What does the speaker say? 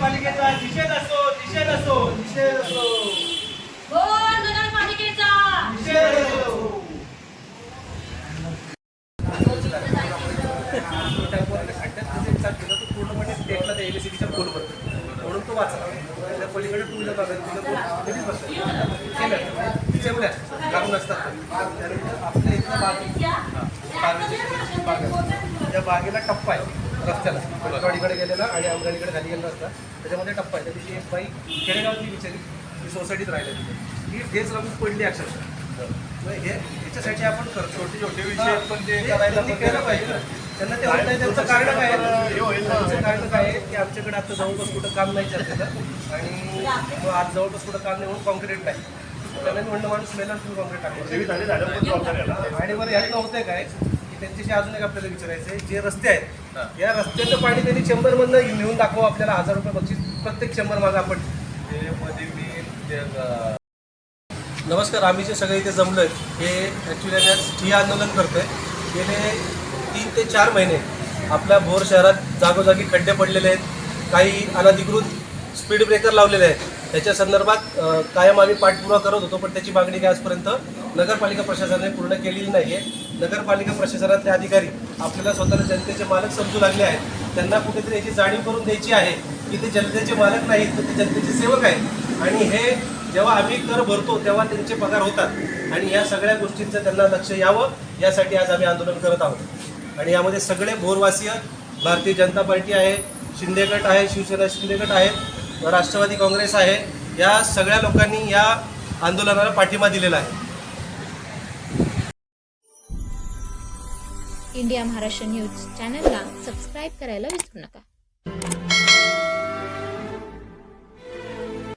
नगरपालिकेचा निषेध असो, निषेध असो, निषेध असो, हो नगरपालिकेचा निषेध असो. पूर्णपणे स्टेटला त्या एबीसीडीच्या कोडवर म्हणून तो वाचला. त्या पलीकडे टू व्हीलर कधीच बसतात लागून असतात. त्यानंतर आपल्या इथला बाग, त्या बागेला टप्पा आहे रस्त्याला, वाडीकडे गेलेला आणि आमगाडीकडे खाली गेलेला रस्ता, त्याच्यामध्ये टप्पा आहे. त्या दिवशी एक बाई खेडेगावातली बिचारी ती सोसायटीत राहिल्या तिथे, ती ठेच लागून पडली अक्षरशः. हे याच्यासाठी आपण छोटे छोटे विषय पण ते करायला पाहिजे ना. त्यांना ते वाटतं त्यांचं कारण काय आहे, त्यांचं कारण काय आहे की आमच्याकडे आता जवळपास कुठं काम नाही चालतं आणि आज जवळपास कुठं काम नाही म्हणून कॉन्क्रीट नाही. त्यांना म्हणलं माणूस मेला तुम्ही कॉन्क्रीट टाकलं. आणि बरं यातनं होतंय काय की त्यांच्याशी अजून एक आपल्याला विचारायचं आहे, जे रस्ते आहेत या रस्त्याचं पाणी त्यांनी चेंबरमधनं नेऊन दाखवा, आपल्याला 1000 रुपये बक्षीस प्रत्येक चेंबर मागं आपण. नमस्कार, आम्ही जे सगळे इथे जमलो आहेत हे ॲक्च्युली आता ठिय्या आंदोलन करतो आहे. गेले 3 ते 4 महिने आपल्या भोर शहरात जागोजागी खड्डे पडलेले आहेत, काही अनधिकृत स्पीड ब्रेकर लावलेले आहेत. त्याच्या संदर्भात कायम आम्ही पाठपुरावा करत होतो, पण त्याची मागणी काय आजपर्यंत नगरपालिका प्रशासनाने पूर्ण केलेली नाही आहे. नगरपालिका प्रशासनातले अधिकारी आपल्याला स्वतःला जनतेचे मालक समजू लागले आहेत. त्यांना कुठेतरी याची जाणीव करून द्यायची आहे की ते जनतेचे मालक नाहीत, तर ते जनतेचे सेवक आहेत. आणि हे जेव्हा आम्ही कर भरतो तेव्हा त्यांचे पगार होतात आणि या सगळ्या गोष्टींचं त्यांना लक्ष यावं यासाठी आज आम्ही आंदोलन करत आहोत. आणि यामध्ये सगळे भोरवासीय, भारतीय जनता पार्टी आहे, शिंदे गट आहे, शिवसेना शिंदे गट आहे, राष्ट्रवादी काँग्रेस आहे, या सगळ्या लोकांनी या आंदोलनाला पाठिंबा दिलेला आहे. इंडिया महाराष्ट्र न्यूज चॅनलला सबस्क्राईब करायला विसरू नका.